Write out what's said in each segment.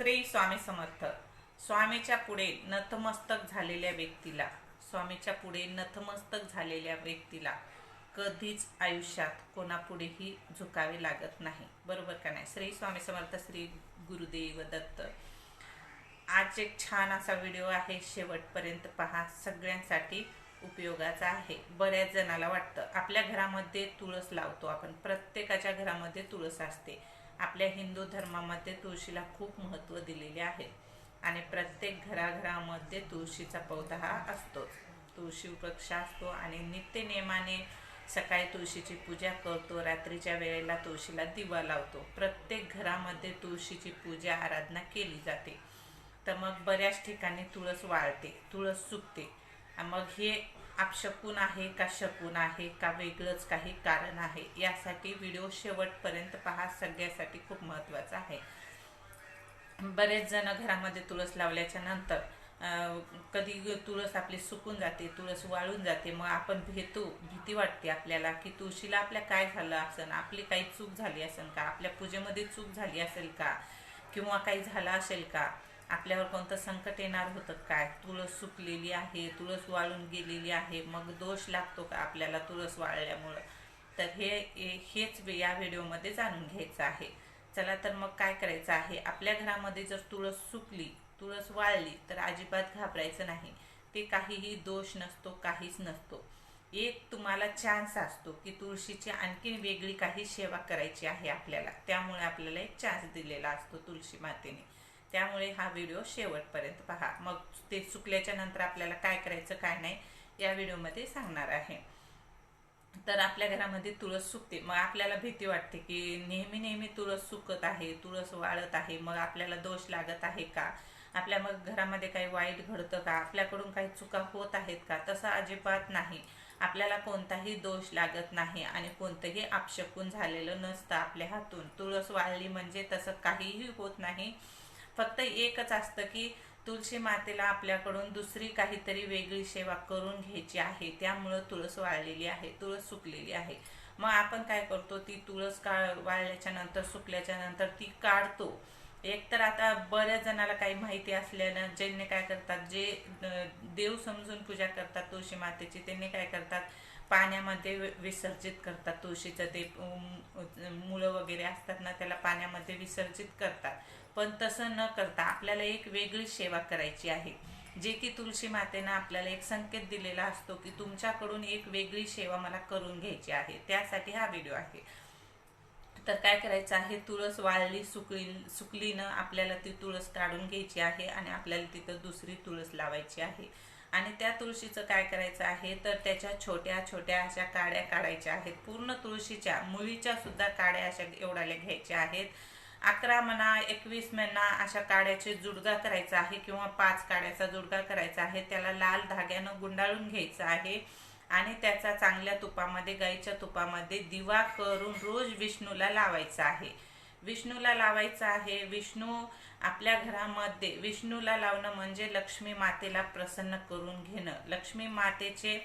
श्री स्वामी समर्थ. स्वामीच्या पुढे नतमस्तक झालेल्या व्यक्तीला स्वामीच्या पुढे नतमस्तक झालेल्या व्यक्तीला कधीच आयुष्यात कोणापुढेही झुकावे लागत नाही. बरोबर का नाही? श्री स्वामी समर्थ. श्री गुरुदेव दत्त. आज एक छान असा व्हिडिओ आहे, शेवटपर्यंत पहा. सगळ्यांसाठी उपयोगाचा आहे. बऱ्याच जणाला वाटतं आपल्या घरामध्ये तुळस लावतो आपण, प्रत्येकाच्या घरामध्ये तुळस असते. आपल्या हिंदू धर्मामध्ये तुळशीला खूप महत्त्व दिलेले आहे आणि प्रत्येक घराघरामध्ये तुळशीचा पौधा हा असतोच. तुळशी वृक्ष असतो आणि नित्यनेमाने सकाळी तुळशीची पूजा करतो, रात्रीच्या वेळेला तुळशीला दिवा लावतो. प्रत्येक घरामध्ये तुळशीची पूजा आराधना केली जाते. तर मग बऱ्याच ठिकाणी तुळस वाळते, तुळस सुकते. मग हे अपशकुन आहे का शकून आहे का वेगळंच काही कारण आहे? यासाठी व्हिडिओ शेवटपर्यंत पहा, सगळ्यासाठी खूप महत्त्वाचा आहे. बरेच जण घरामध्ये तुळस लावल्याच्या नंतर कधी तुळस आपली सुकून जाते, तुळस वाळून जाते. मग आपण भीती वाटते आपल्याला की तुळशीला आपल्या काय झालं असेल, आपली काही चूक झाली असेल का, आपल्या पूजेमध्ये चूक झाली असेल का, किंवा काही झालं असेल का, आपल्यावर कोणतं संकट येणार होतं काय, तुळस सुकलेली आहे, तुळस वाळून गेलेली आहे, मग दोष लागतो का आपल्याला तुळस वाळल्यामुळं? तर हेच या व्हिडिओमध्ये जाणून घ्यायचं आहे. चला तर मग काय करायचं आहे. आपल्या घरामध्ये जर तुळस सुकली, तुळस वाळली तर अजिबात घाबरायचं नाही. ते काहीही दोष नसतो, काहीच नसतो. एक तुम्हाला चान्स असतो की तुळशीची आणखी वेगळी काही सेवा करायची आहे आपल्याला, त्यामुळे आपल्याला एक चान्स दिलेला असतो तुळशी मातेने. त्यामुळे हा व्हिडिओ शेवटपर्यंत पहा. मग ते सुकल्याच्या नंतर आपल्याला काय करायचं काय नाही या व्हिडिओमध्ये सांगणार आहे. तर आपल्या घरामध्ये तुळस सुकते, मग आपल्याला भीती वाटते की नेहमी तुळस सुकत आहे, तुळस वाळत आहे, मग आपल्याला दोष लागत आहे का, आपल्या मग घरामध्ये काही वाईट घडतं का, आपल्याकडून काही चुका होत आहेत का? तसं अजिबात नाही. आपल्याला कोणताही दोष लागत नाही आणि कोणतंही अपशकुन झालेलं नसतं आपल्या हातून. तुळस वाळली म्हणजे तसं काहीही होत नाही. फक्त एकच असतं की तुळशी मातेला आपल्याकडून दुसरी काहीतरी वेगळी सेवा करून घ्यायची आहे, त्यामुळं तुळस वाळलेली आहे, तुळस सुकलेली आहे. मग आपण काय करतो, ती तुळस वाळल्याच्या नंतर, सुकल्याच्या नंतर ती काढतो. एक तर आता बऱ्याच जणाला काही माहिती असल्यानं ज्यांनी काय करतात, जे देव समजून पूजा करतात तुळशी मातेची, त्यांनी काय करतात, पाण्यामध्ये विसर्जित करतात. तुळशीचं ते मुळं वगैरे असतात ना, त्याला पाण्यामध्ये विसर्जित करतात. पण तसं न करता आपल्याला एक वेगळी सेवा करायची आहे, जे की तुळशी मातेनं आपल्याला एक संकेत दिलेला असतो की तुमच्याकडून एक वेगळी सेवा मला करून घ्यायची आहे. त्यासाठी हा व्हिडिओ आहे. तर काय करायचं आहे, तुळस वाळली सुकली ना, आपल्याला ती तुळस काढून घ्यायची आहे आणि आपल्याला तिथं दुसरी तुळस लावायची आहे. आणि त्या तुळशीचं काय करायचं आहे, तर त्याच्या छोट्या छोट्या अशा काड्या काढायच्या आहेत. पूर्ण तुळशीच्या मुळीच्या सुद्धा काड्या अशा एवढ्याला घ्यायच्या आहेत. 11 म्हणा 21 म्हणा अशा काड्याचे जुडगा करायचा आहे, किंवा 5 काड्याचा जुडगा करायचा आहे. त्याला लाल धाग्यानं गुंडाळून घ्यायचं आहे आणि त्याचा चांगल्या तुपामध्ये, गाईच्या तुपामध्ये दिवा करून रोज विष्णूला लावायचा आहे. विष्णूला लावायचं आहे. विष्णू आपल्या घरामध्ये, विष्णूला लावणं म्हणजे लक्ष्मी मातेला प्रसन्न करून घेणं. लक्ष्मी मातेचे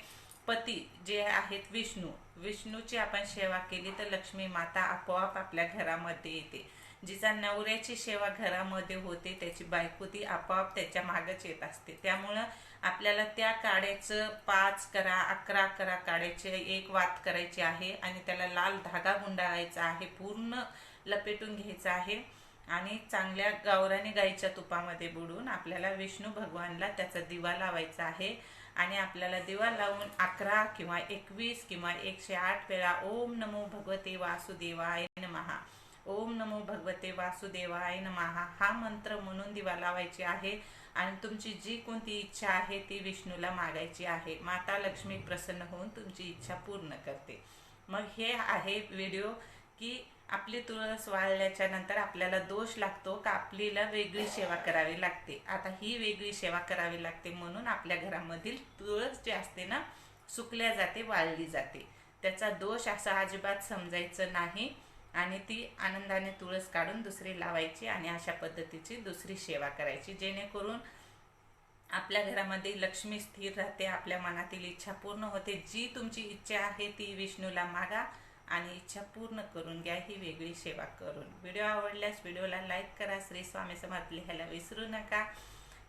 पती जे आहेत विष्णूची आपण सेवा केली तर लक्ष्मी माता आपोआप आपल्या घरामध्ये येते. जिचा नवऱ्याची सेवा घरामध्ये होते, त्याची बायको ती आपोआप त्याच्या मागच येत असते. त्यामुळं आपल्याला त्या काड्याचं 5 करा 11 करा काड्याचे एक वात करायची आहे आणि त्याला लाल धागा गुंडाळायचा आहे, पूर्ण लपेटून घ्यायचा आहे आणि चांगल्या गावरानी गाईच्या तुपामध्ये बुडून आपल्याला विष्णू भगवानला त्याचा दिवा लावायचा आहे. आणि आपल्याला दिवा लावून 11 किंवा 21 किंवा 108 वेळा ओम नमो भगवते वासुदेवाय नमः, ओम नमो भगवते वासुदेवाय नमः हा मंत्र म्हणून दिवा लावायचे आहे. आणि तुमची जी कोणती इच्छा आहे ती विष्णूला मागायची आहे. माता लक्ष्मी प्रसन्न होऊन तुमची इच्छा पूर्ण करते. मग हे आहे व्हिडिओ की आपली तुळस वाळल्याच्या नंतर आपल्याला दोष लागतो का आपल्याला वेगळी सेवा करावी लागते. आता ही वेगळी सेवा करावी लागते म्हणून आपल्या घरामधील तुळस जी असते ना, सुकल्या जाते, वाळली जाते. त्याचा दोष असा अजिबात समजायचं नाही आणि ती आनंदाने तुळस काढून दुसरी लावायची आणि अशा पद्धतीची दुसरी सेवा करायची, जेणेकरून आपल्या घरामध्ये लक्ष्मी स्थिर राहते, आपल्या मनातील इच्छा पूर्ण होते. जी तुमची इच्छा आहे ती विष्णूला मागा आणि इच्छा पूर्ण करून घ्या, ही वेगळी सेवा करून. व्हिडिओ आवडल्यास व्हिडिओला लाईक करा, श्री स्वामी समर्थ लिहायला विसरू नका.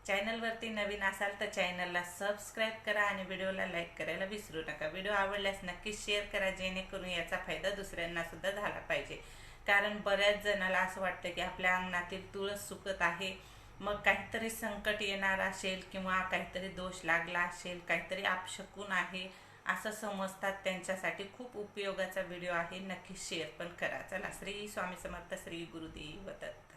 चॅनलवरती नवीन असाल तर चॅनलला सबस्क्राईब करा आणि व्हिडिओला लाईक करायला विसरू नका. व्हिडिओ आवडल्यास नक्की शेअर करा, जेणेकरून याचा फायदा दुसऱ्यांना सुद्धा झाला पाहिजे. कारण बऱ्याच जणाला असं वाटतं की आपल्या अंगणातील तुळस सुकत आहे, मग काहीतरी संकट येणार असेल किंवा काहीतरी दोष लागला असेल, काहीतरी अपशकुन आहे असं समजतात. त्यांच्यासाठी खूप उपयोगाचा व्हिडिओ आहे, नक्की शेअर पण करा. चला, श्री स्वामी समर्थ, श्री गुरुदेव दत्त.